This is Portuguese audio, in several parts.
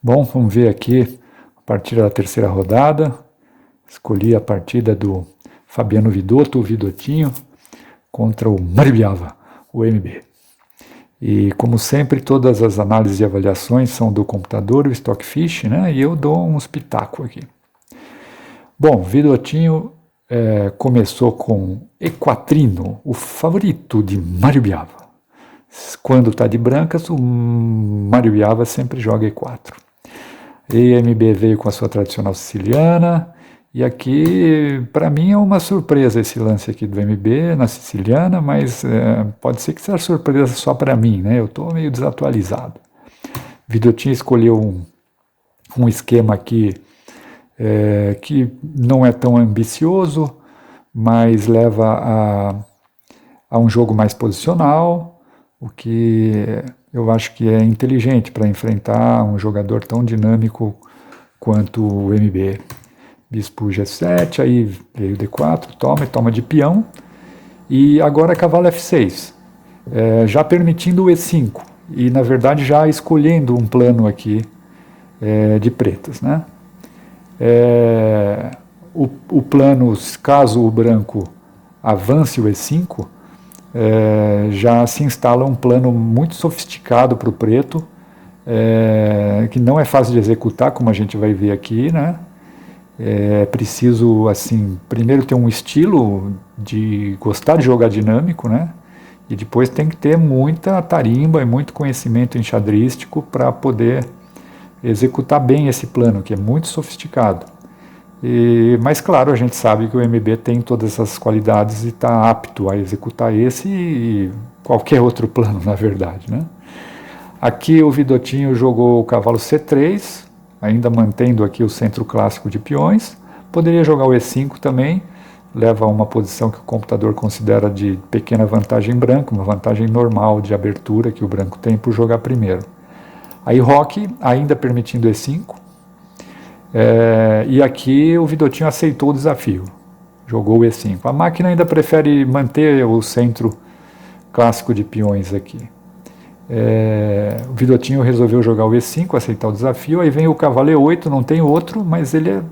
Bom, vamos ver aqui a partida da terceira rodada. Escolhi a partida do Fabiano Vidotto, o Vidotinho, contra o Maribiava, o MB. E como sempre, todas as análises e avaliações são do computador, o Stockfish, né? E eu dou uns pitacos aqui. Bom, Vidotinho começou com Equatrino, o favorito de Maribiava. Quando está de brancas, o Maribiava sempre joga E4. EMB veio com a sua tradicional siciliana, e aqui, para mim, é uma surpresa esse lance aqui do MB na siciliana, mas pode ser que seja surpresa só para mim, né? Eu estou meio desatualizado. Vidotinho escolheu um esquema aqui que não é tão ambicioso, mas leva a um jogo mais posicional, o que eu acho que é inteligente para enfrentar um jogador tão dinâmico quanto o MB. Bispo G7, aí veio D4, toma de peão, e agora cavalo F6, já permitindo o E5, e na verdade já escolhendo um plano aqui de pretas, né? O plano, caso o branco avance o E5, já se instala um plano muito sofisticado para o preto, que não é fácil de executar, como a gente vai ver aqui, né? É preciso, assim, primeiro ter um estilo de gostar de jogar dinâmico, né? E depois tem que ter muita tarimba e muito conhecimento enxadrístico para poder executar bem esse plano, que é muito sofisticado. Mas, claro, a gente sabe que o MB tem todas essas qualidades e está apto a executar esse e qualquer outro plano, na verdade, né? Aqui o Vidotinho jogou o cavalo C3, ainda mantendo aqui o centro clássico de peões. Poderia jogar o E5 também, leva a uma posição que o computador considera de pequena vantagem branca, uma vantagem normal de abertura que o branco tem por jogar primeiro. Aí Roque, ainda permitindo E5, e aqui o Vidotinho aceitou o desafio, jogou o E5. A máquina ainda prefere manter o centro clássico de peões aqui. O Vidotinho resolveu jogar o E5, aceitar o desafio, aí vem o cavalo E8, não tem outro, mas ele é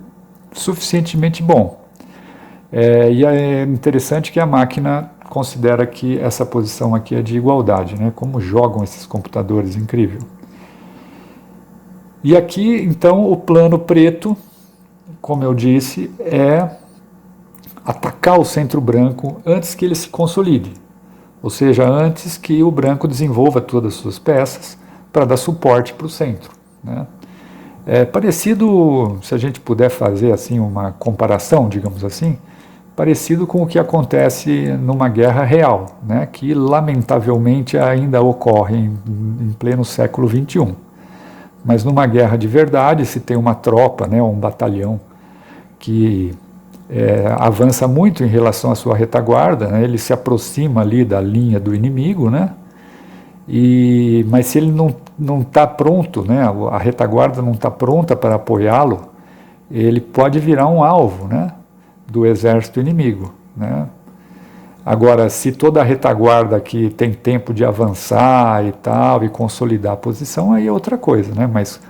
suficientemente bom. E é interessante que a máquina considera que essa posição aqui é de igualdade, né? Como jogam esses computadores, incrível. E aqui, então, o plano preto, como eu disse, é atacar o centro branco antes que ele se consolide. Ou seja, antes que o branco desenvolva todas as suas peças para dar suporte para o centro, né? É parecido, se a gente puder fazer assim uma comparação, digamos assim, parecido com o que acontece numa guerra real, né? Que lamentavelmente ainda ocorre em pleno século XXI. Mas numa guerra de verdade, se tem uma tropa, né, um batalhão que avança muito em relação à sua retaguarda, né? Ele se aproxima ali da linha do inimigo, né? Mas se ele não está pronto, né? A retaguarda não está pronta para apoiá-lo, ele pode virar um alvo, né? Do exército inimigo, né? Agora, se toda a retaguarda aqui tem tempo de avançar e tal, e consolidar a posição, aí é outra coisa, né? Mas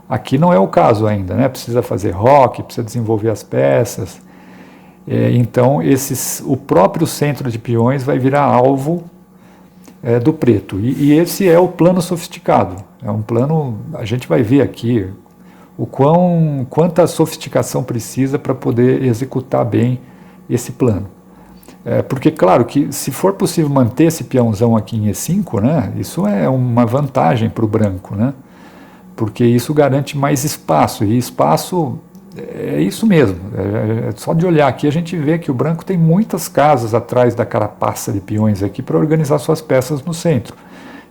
aqui não é o caso ainda, né? Precisa fazer roque, precisa desenvolver as peças. Então, o próprio centro de peões vai virar alvo do preto. E esse é o plano sofisticado. É um plano, a gente vai ver aqui quanta sofisticação precisa para poder executar bem esse plano. Porque, claro, que se for possível manter esse peãozão aqui em E5, né, isso é uma vantagem para o branco, né? Porque isso garante mais espaço, e espaço é isso mesmo. Só de olhar aqui a gente vê que o branco tem muitas casas atrás da carapaça de peões aqui para organizar suas peças no centro.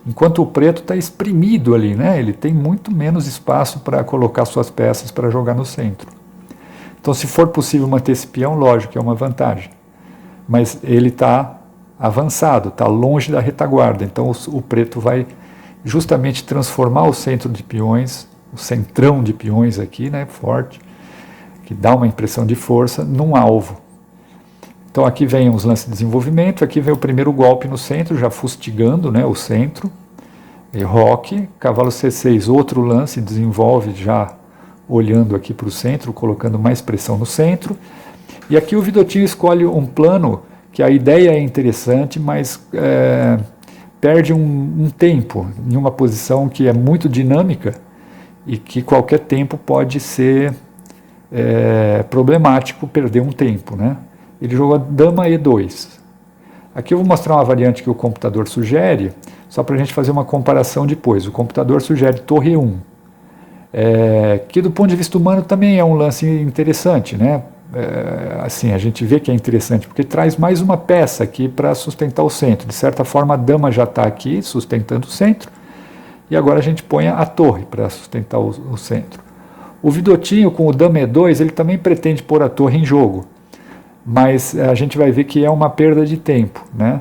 Enquanto o preto está exprimido ali, né? Ele tem muito menos espaço para colocar suas peças para jogar no centro. Então, se for possível manter esse peão, lógico que é uma vantagem. Mas ele está avançado, está longe da retaguarda. Então, o preto vai justamente transformar o centro de peões, o centrão de peões aqui, né, forte, que dá uma impressão de força, num alvo. Então aqui vem os lances de desenvolvimento, aqui vem o primeiro golpe no centro, já fustigando, né, o centro. E roque, cavalo C6, outro lance, desenvolve já olhando aqui para o centro, colocando mais pressão no centro. E aqui o Vidotino escolhe um plano que a ideia é interessante, mas perde um tempo em uma posição que é muito dinâmica e que qualquer tempo pode ser problemático perder um tempo, né? Ele jogou dama E2. Aqui eu vou mostrar uma variante que o computador sugere, só para a gente fazer uma comparação depois. O computador sugere torre E1, que do ponto de vista humano também é um lance interessante, né? Assim, a gente vê que é interessante, porque traz mais uma peça aqui para sustentar o centro. De certa forma, a dama já está aqui sustentando o centro, e agora a gente põe a torre para sustentar o centro. O Vidotino, com o dama E2, ele também pretende pôr a torre em jogo, mas a gente vai ver que é uma perda de tempo, né?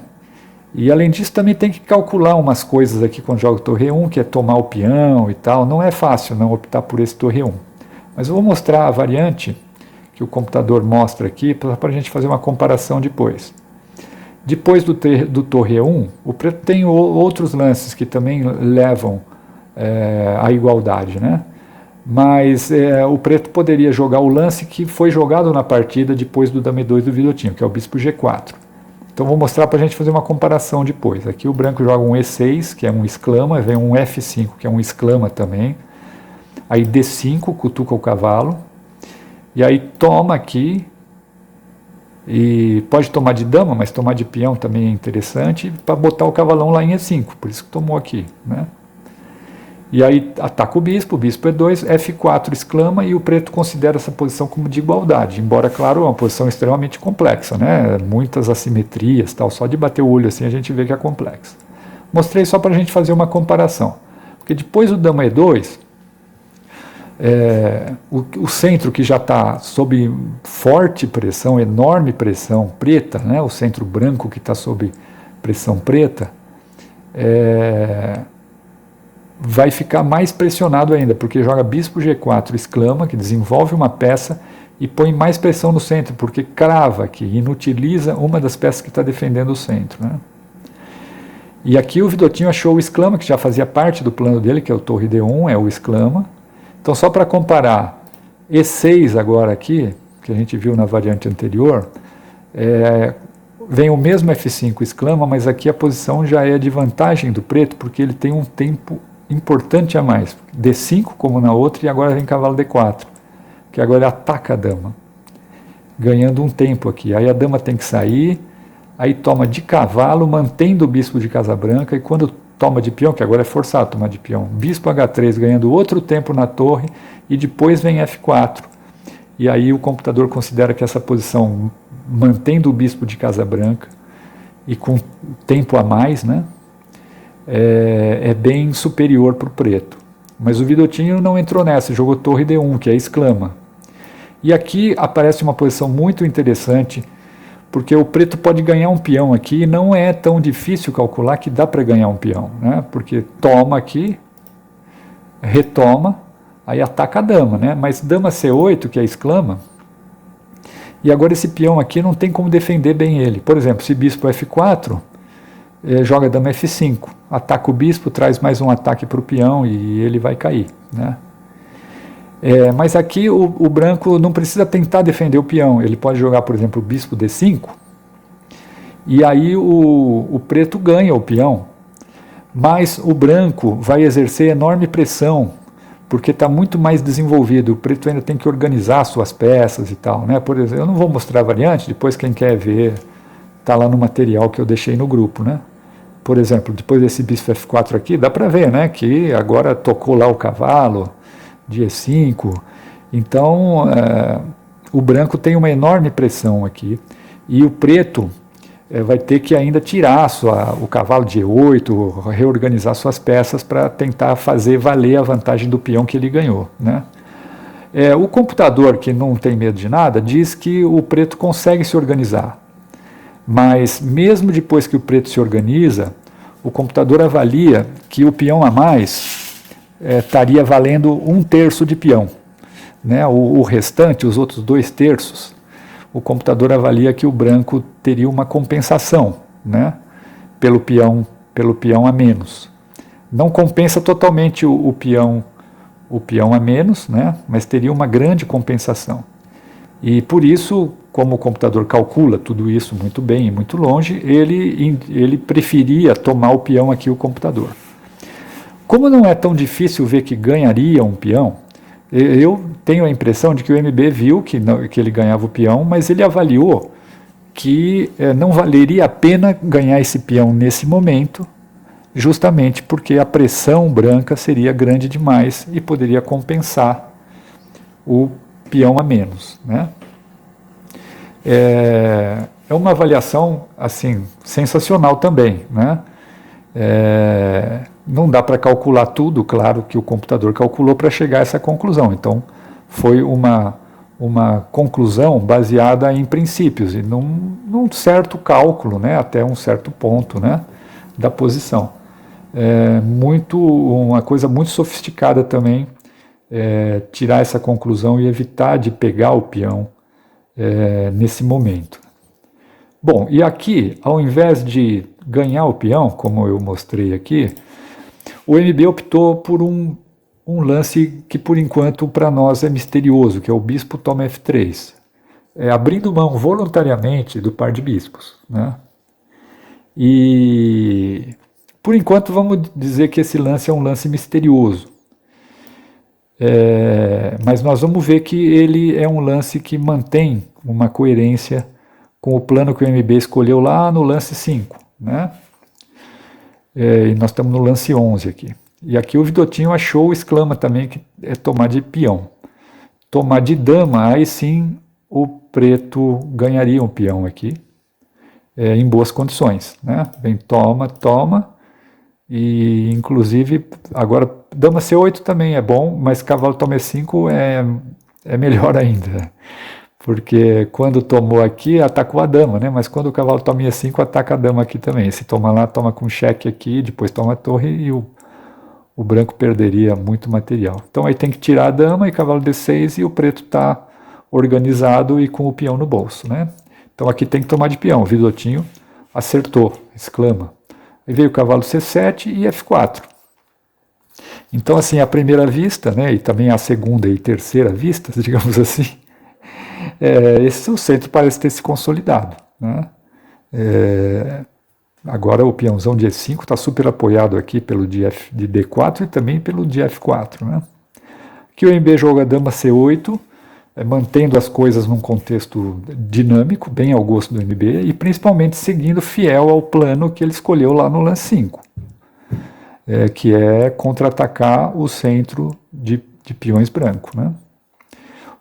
E além disso também tem que calcular umas coisas aqui quando joga torre 1, que é tomar o peão e tal. Não é fácil não optar por esse torre 1. Mas eu vou mostrar a variante que o computador mostra aqui para a gente fazer uma comparação depois. Depois do torre 1, o preto tem outros lances que também levam à igualdade, né? Mas o preto poderia jogar o lance que foi jogado na partida depois do dama E2 do Vidotino, que é o bispo G4. Então vou mostrar para a gente fazer uma comparação depois. Aqui o branco joga um E6, que é um exclama, vem um F5, que é um exclama também. Aí D5, cutuca o cavalo. E aí toma aqui, e pode tomar de dama, mas tomar de peão também é interessante, para botar o cavalão lá em E5, por isso que tomou aqui, né? E aí ataca o bispo E2, F4 exclama, e o preto considera essa posição como de igualdade, embora, claro, é uma posição extremamente complexa, né? Muitas assimetrias, tal. Só de bater o olho assim a gente vê que é complexa. Mostrei só para a gente fazer uma comparação, porque depois do dama E2, o centro que já está sob forte pressão, enorme pressão preta, né? O centro branco que está sob pressão preta, vai ficar mais pressionado ainda, porque joga bispo G4, exclama, que desenvolve uma peça e põe mais pressão no centro, porque crava aqui, inutiliza uma das peças que está defendendo o centro, né? E aqui o Vidotino achou o exclama, que já fazia parte do plano dele, que é o torre D1, é o exclama. Então, só para comparar, E6 agora aqui, que a gente viu na variante anterior, vem o mesmo F5 exclama, mas aqui a posição já é de vantagem do preto, porque ele tem um tempo importante a mais. D5 como na outra, e agora vem cavalo D4, que agora ele ataca a dama, ganhando um tempo aqui. Aí a dama tem que sair, aí toma de cavalo, mantendo o bispo de casa branca, e quando toma de peão, que agora é forçado tomar de peão, bispo H3 ganhando outro tempo na torre, e depois vem F4. E aí o computador considera que essa posição, mantendo o bispo de casa branca, e com tempo a mais, né, é bem superior para o preto. Mas o Vidotino não entrou nessa, jogou torre D1, que é exclama. E aqui aparece uma posição muito interessante, porque o preto pode ganhar um peão aqui, e não é tão difícil calcular que dá para ganhar um peão, né? Porque toma aqui, retoma, aí ataca a dama, né? Mas dama C8, que é exclama, e agora esse peão aqui não tem como defender bem ele. Por exemplo, se bispo F4, joga dama F5, ataca o bispo, traz mais um ataque para o peão e ele vai cair, né? Mas aqui o branco não precisa tentar defender o peão, ele pode jogar, por exemplo, o bispo D5, e aí o preto ganha o peão, mas o branco vai exercer enorme pressão, porque está muito mais desenvolvido, o preto ainda tem que organizar suas peças e tal, né? Por exemplo, eu não vou mostrar a variante, depois quem quer ver, está lá no material que eu deixei no grupo, né? Por exemplo, depois desse bispo F4 aqui, dá para ver, né, que agora tocou lá o cavalo de E5, então o branco tem uma enorme pressão aqui, e o preto vai ter que ainda tirar o cavalo de E8, reorganizar suas peças para tentar fazer valer a vantagem do peão que ele ganhou, né? O computador, que não tem medo de nada, diz que o preto consegue se organizar, mas mesmo depois que o preto se organiza, o computador avalia que o peão a mais estaria valendo 1/3 de peão, né? O restante, os outros 2/3, o computador avalia que o branco teria uma compensação, né? pelo peão a menos. Não compensa totalmente o peão a menos, né? Mas teria uma grande compensação. E por isso, como o computador calcula tudo isso muito bem e muito longe, ele preferia tomar o peão aqui, o computador. Como não é tão difícil ver que ganharia um peão, eu tenho a impressão de que o MB viu que ele ganhava o peão, mas ele avaliou que não valeria a pena ganhar esse peão nesse momento, justamente porque a pressão branca seria grande demais e poderia compensar o peão a menos, né? É uma avaliação assim sensacional também, né? Não dá para calcular tudo, claro que o computador calculou para chegar a essa conclusão. Então, foi uma conclusão baseada em princípios e num certo cálculo, né, até um certo ponto, né, da posição. Uma coisa muito sofisticada também, tirar essa conclusão e evitar de pegar o peão nesse momento. Bom, e aqui, ao invés de ganhar o peão, como eu mostrei aqui, o MB optou por um lance que, por enquanto, para nós é misterioso, que é o bispo toma F3, abrindo mão voluntariamente do par de bispos, né? E, por enquanto, vamos dizer que esse lance é um lance misterioso. Mas nós vamos ver que ele é um lance que mantém uma coerência com o plano que o MB escolheu lá no lance 5, né? E nós estamos no lance 11 aqui. E aqui o Vidotinho achou, exclama também, que é tomar de peão. Tomar de dama, aí sim o preto ganharia um peão aqui, em boas condições, né? Vem toma, e inclusive agora dama C8 também é bom, mas cavalo toma E5 é melhor ainda. Porque quando tomou aqui, atacou a dama, né? Mas quando o cavalo toma E5, ataca a dama aqui também. Se toma lá, toma com cheque aqui, depois toma a torre e o branco perderia muito material. Então aí tem que tirar a dama e cavalo D6 e o preto está organizado e com o peão no bolso, né? Então aqui tem que tomar de peão. O Vidotinho acertou, exclama. Aí veio o cavalo C7 e F4. Então assim, à primeira vista, né, e também à segunda e terceira vista, digamos assim, esse centro parece ter se consolidado, né? Agora o peãozão de E5 está super apoiado aqui pelo de D4 e também pelo de F4, né? Aqui o MB joga dama C8, mantendo as coisas num contexto dinâmico, bem ao gosto do MB, e principalmente seguindo fiel ao plano que ele escolheu lá no lance 5, que é contra-atacar o centro de peões branco, né?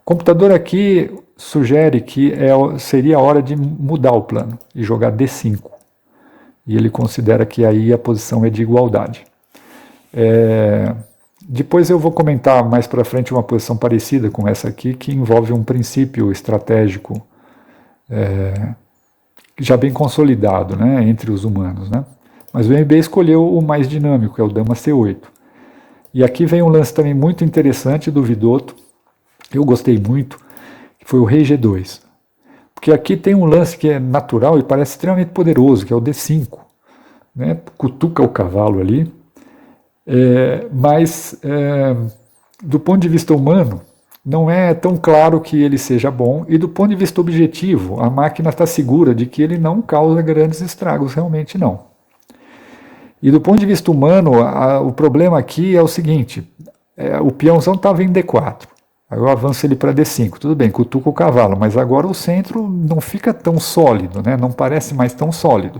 O computador aqui sugere que seria a hora de mudar o plano e jogar D5. E ele considera que aí a posição é de igualdade. Depois eu vou comentar mais para frente uma posição parecida com essa aqui, que envolve um princípio estratégico já bem consolidado, né, entre os humanos, né? Mas o MB escolheu o mais dinâmico, que é o dama C8. E aqui vem um lance também muito interessante do Vidotto, eu gostei muito, que foi o rei G2. Porque aqui tem um lance que é natural e parece extremamente poderoso, que é o D5. Né? Cutuca o cavalo ali. Mas, do ponto de vista humano, não é tão claro que ele seja bom. E do ponto de vista objetivo, a máquina está segura de que ele não causa grandes estragos, realmente não. E do ponto de vista humano, o problema aqui é o seguinte, o peãozão estava em D4. Agora avança ele para D5, tudo bem, cutuca o cavalo, mas agora o centro não fica tão sólido, né? Não parece mais tão sólido.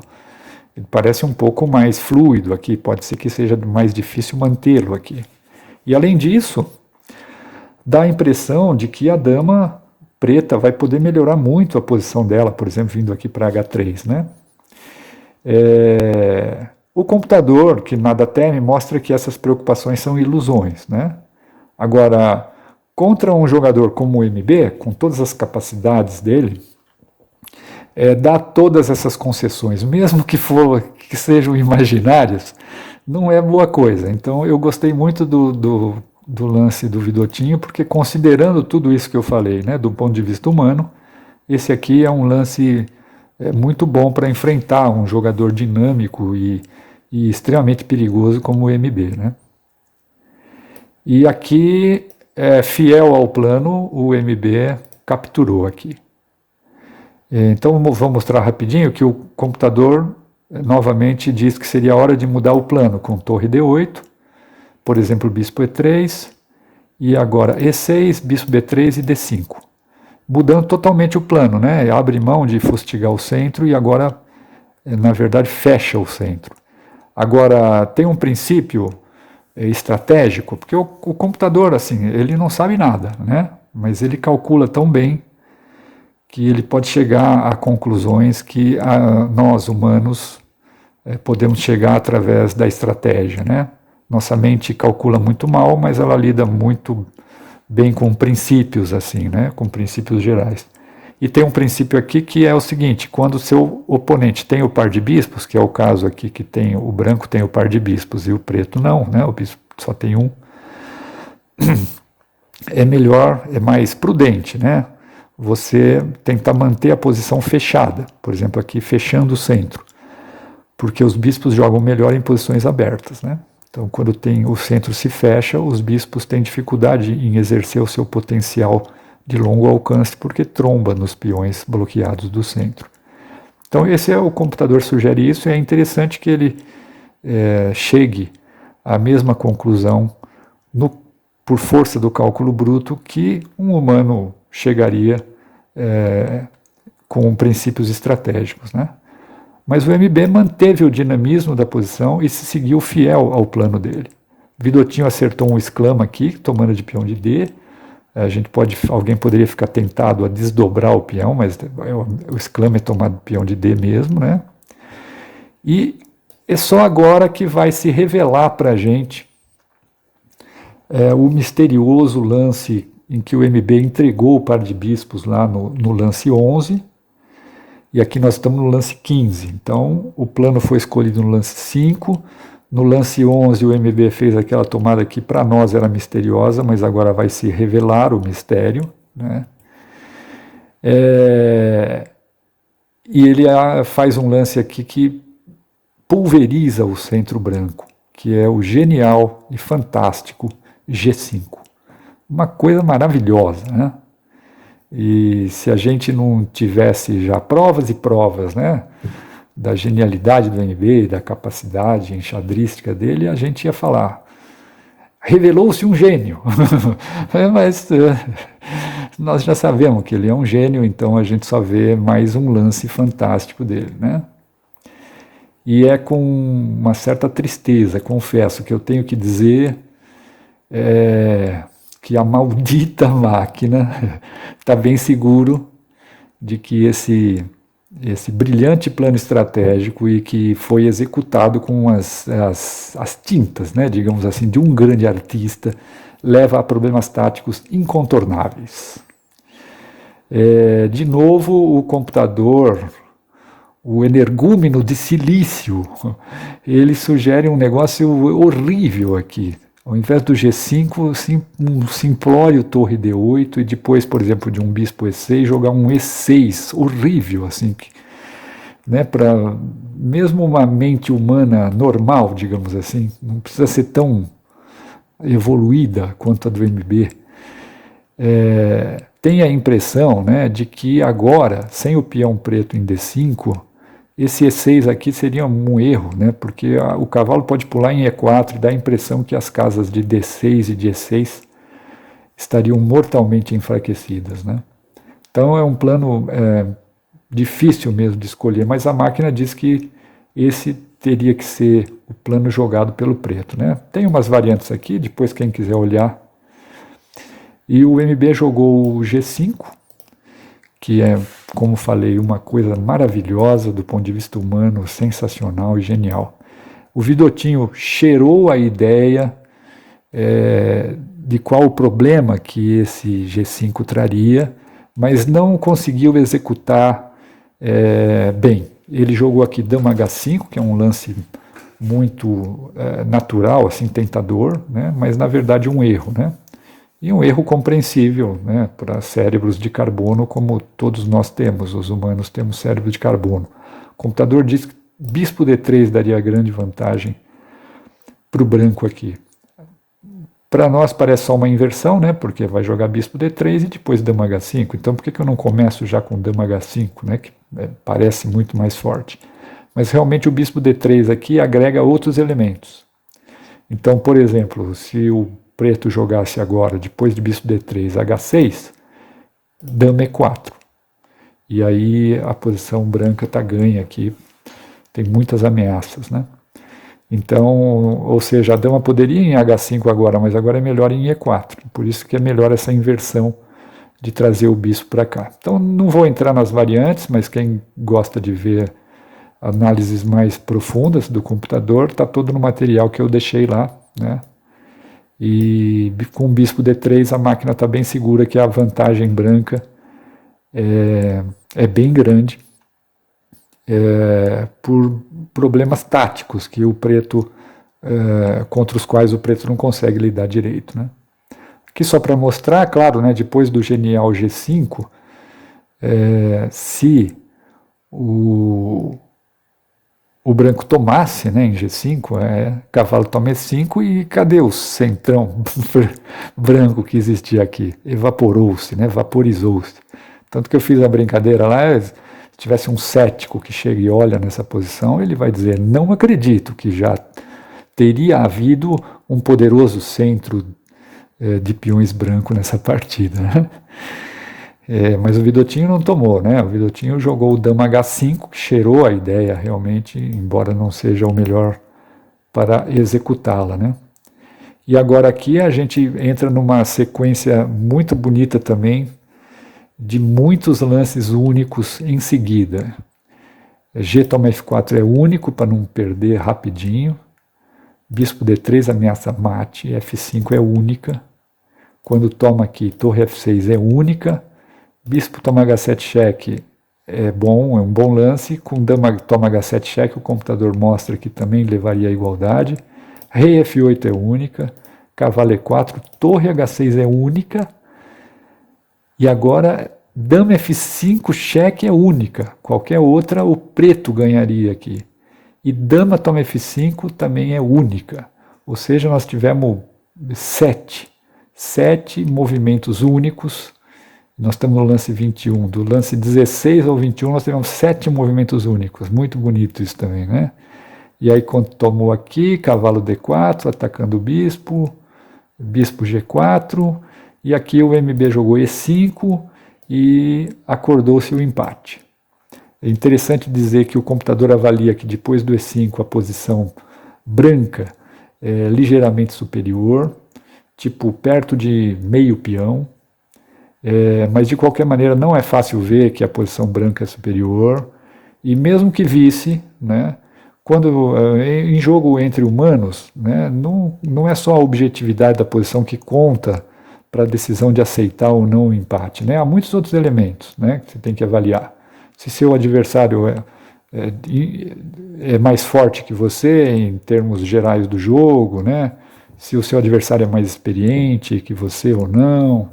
Ele parece um pouco mais fluido aqui, pode ser que seja mais difícil mantê-lo aqui. E além disso, dá a impressão de que a dama preta vai poder melhorar muito a posição dela, por exemplo, vindo aqui para H3, né? O computador, que nada teme, mostra que essas preocupações são ilusões, né? Agora, contra um jogador como o MB, com todas as capacidades dele, dar todas essas concessões, mesmo que sejam imaginárias, não é boa coisa. Então eu gostei muito do lance do Vidotinho, porque considerando tudo isso que eu falei, né, do ponto de vista humano, esse aqui é um lance muito bom para enfrentar um jogador dinâmico e e extremamente perigoso como o MB, né? E aqui, fiel ao plano, o MB capturou aqui. Então vou mostrar rapidinho que o computador novamente diz que seria hora de mudar o plano com torre D8, por exemplo, bispo E3, e agora E6, bispo B3 e D5. Mudando totalmente o plano, né? Abre mão de fustigar o centro e agora, na verdade, fecha o centro. Agora, tem um princípio estratégico, porque o computador, assim, ele não sabe nada, né? Mas ele calcula tão bem que ele pode chegar a conclusões que nós, humanos, podemos chegar através da estratégia, né? Nossa mente calcula muito mal, mas ela lida muito bem com princípios, assim, né? Com princípios gerais. E tem um princípio aqui que é o seguinte: quando o seu oponente tem o par de bispos, que é o caso aqui que tem o branco tem o par de bispos e o preto não, né? O bispo só tem um, é melhor, é mais prudente, né? Você tentar manter a posição fechada, por exemplo aqui fechando o centro, porque os bispos jogam melhor em posições abertas, né? Então quando o centro se fecha, os bispos têm dificuldade em exercer o seu potencial de longo alcance, porque tromba nos peões bloqueados do centro. Então o computador sugere isso, e é interessante que ele chegue à mesma conclusão por força do cálculo bruto que um humano chegaria com princípios estratégicos, né? Mas o MB manteve o dinamismo da posição e se seguiu fiel ao plano dele. Vidotinho acertou um exclama aqui, tomando de peão de D. Alguém poderia ficar tentado a desdobrar o peão, mas o exclama é tomado de peão de D mesmo, né? E é só agora que vai se revelar para a gente o misterioso lance em que o MB entregou o par de bispos lá no lance 11, e aqui nós estamos no lance 15. Então o plano foi escolhido no lance 5, no lance 11 o MB fez aquela tomada que para nós era misteriosa, mas agora vai se revelar o mistério, né? E ele faz um lance aqui que pulveriza o centro branco, que é o genial e fantástico G5. Uma coisa maravilhosa, né? E se a gente não tivesse já provas e provas, né, da genialidade do MB, da capacidade enxadrística dele, a gente ia falar, revelou-se um gênio. Mas nós já sabemos que ele é um gênio, então a gente só vê mais um lance fantástico dele, né? E é com uma certa tristeza, confesso, que eu tenho que dizer que a maldita máquina está bem seguro de que esse brilhante plano estratégico e que foi executado com as tintas, né, digamos assim, de um grande artista, leva a problemas táticos incontornáveis. De novo, o computador, o energúmeno de silício, ele sugere um negócio horrível aqui. Ao invés do G5, um simplório torre D8 e depois, por exemplo, de um bispo E6, jogar um E6 horrível, assim, né, para mesmo uma mente humana normal, digamos assim, não precisa ser tão evoluída quanto a do MB, tem a impressão, né, de que agora, sem o peão preto em D5, esse E6 aqui seria um erro, né? Porque o cavalo pode pular em E4 e dá a impressão que as casas de D6 e de E6 estariam mortalmente enfraquecidas, né? Então é um plano difícil mesmo de escolher, mas a máquina diz que esse teria que ser o plano jogado pelo preto, né? Tem umas variantes aqui, depois quem quiser olhar. E o MB jogou o G5, que é, como falei, uma coisa maravilhosa do ponto de vista humano, sensacional e genial. O Vidotinho cheirou a ideia de qual o problema que esse G5 traria, mas não conseguiu executar bem. Ele jogou aqui Dama H5, que é um lance muito natural, assim, tentador, né? Mas na verdade um erro, né? E um erro compreensível, né, para cérebros de carbono, como todos nós temos, os humanos temos cérebro de carbono. O computador diz que bispo D3 daria grande vantagem para o branco aqui. Para nós parece só uma inversão, né? Porque vai jogar bispo D3 e depois dama H5. Então por que eu não começo já com dama H5, né? Que parece muito mais forte. Mas realmente o bispo D3 aqui agrega outros elementos. Então, por exemplo, se o preto jogasse agora, depois de bispo D3, H6, dama E4. E aí a posição branca está ganha aqui. Tem muitas ameaças, né? Então, ou seja, a dama poderia ir em H5 agora, mas agora é melhor em E4. Por isso que é melhor essa inversão de trazer o bispo para cá. Então, não vou entrar nas variantes, mas quem gosta de ver análises mais profundas do computador, está todo no material que eu deixei lá, né? E com o bispo D3 a máquina está bem segura que a vantagem branca é bem grande. Por problemas táticos que o preto contra os quais o preto não consegue lidar direito, né? Aqui só para mostrar, claro, né, depois do genial G5, se o branco tomasse, né, em G5, cavalo toma E5 e cadê o centrão branco que existia aqui? Evaporou-se, né, vaporizou-se. Tanto que eu fiz a brincadeira lá, se tivesse um cético que chega e olha nessa posição, ele vai dizer, não acredito que já teria havido um poderoso centro de peões branco nessa partida, né? Mas o Vidotinho não tomou, né? O Vidotinho jogou o dama H5, que cheirou a ideia realmente, embora não seja o melhor para executá-la, né? E agora aqui a gente entra numa sequência muito bonita também, de muitos lances únicos em seguida. G toma F4 é único para não perder rapidinho. Bispo D3 ameaça mate, F5 é única. Quando toma aqui, torre F6 é única. Bispo toma H7 cheque é um bom lance. Com dama toma H7 cheque, o computador mostra que também levaria a igualdade. Rei F8 é única. Cavalo E4, torre H6 é única. E agora, dama F5 cheque é única. Qualquer outra, o preto ganharia aqui. E dama toma F5 também é única. Ou seja, nós tivemos sete movimentos únicos. Nós estamos no lance 21. Do lance 16 ao 21, nós tivemos 7 movimentos únicos. Muito bonito isso também, né? E aí, quando tomou aqui, cavalo D4, atacando o bispo G4, e aqui o MB jogou E5 e acordou-se o empate. É interessante dizer que o computador avalia que depois do E5 a posição branca é ligeiramente superior, tipo perto de meio peão, mas de qualquer maneira não é fácil ver que a posição branca é superior, e mesmo que visse, né, quando em jogo entre humanos, né, não é só a objetividade da posição que conta para a decisão de aceitar ou não o empate, né? Há muitos outros elementos, né, que você tem que avaliar. Se seu adversário é mais forte que você em termos gerais do jogo, né? Se o seu adversário é mais experiente que você ou não,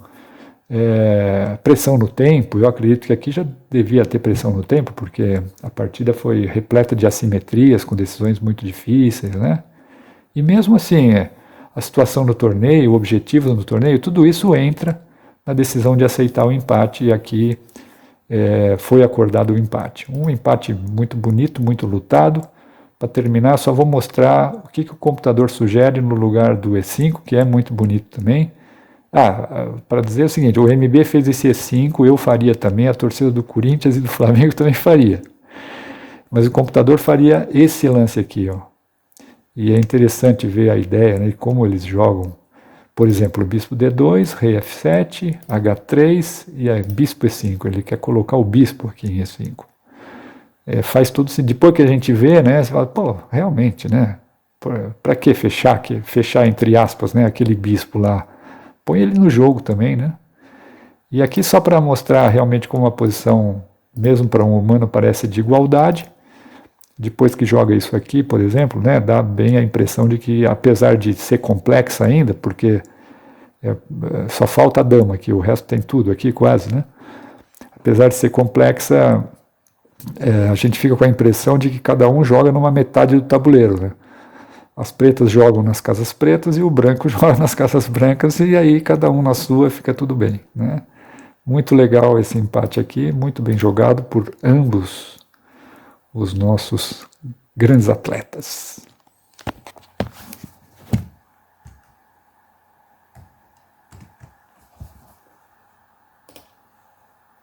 pressão no tempo, eu acredito que aqui já devia ter pressão no tempo, porque a partida foi repleta de assimetrias, com decisões muito difíceis, né? E mesmo assim, a situação no torneio, o objetivo no torneio, tudo isso entra na decisão de aceitar o empate, e aqui foi acordado o empate. Um empate muito bonito, muito lutado. Para terminar, só vou mostrar o que o computador sugere no lugar do E5, que é muito bonito também. Para dizer o seguinte, o MB fez esse E5, eu faria também, a torcida do Corinthians e do Flamengo também faria. Mas o computador faria esse lance aqui, ó. E é interessante ver a ideia, né, como eles jogam. Por exemplo, bispo D2, rei F7, H3 e bispo E5. Ele quer colocar o bispo aqui em E5. Faz tudo assim. Depois que a gente vê, né, você fala, pô, realmente, né? Para que fechar? Fechar entre aspas, né, aquele bispo lá. Põe ele no jogo também, né? E aqui só para mostrar realmente como a posição, mesmo para um humano, parece de igualdade. Depois que joga isso aqui, por exemplo, né, dá bem a impressão de que, apesar de ser complexa ainda, porque só falta a dama aqui, o resto tem tudo aqui quase, né? Apesar de ser complexa, a gente fica com a impressão de que cada um joga numa metade do tabuleiro, né? As pretas jogam nas casas pretas e o branco joga nas casas brancas, e aí cada um na sua, fica tudo bem, né? Muito legal esse empate aqui, muito bem jogado por ambos os nossos grandes atletas.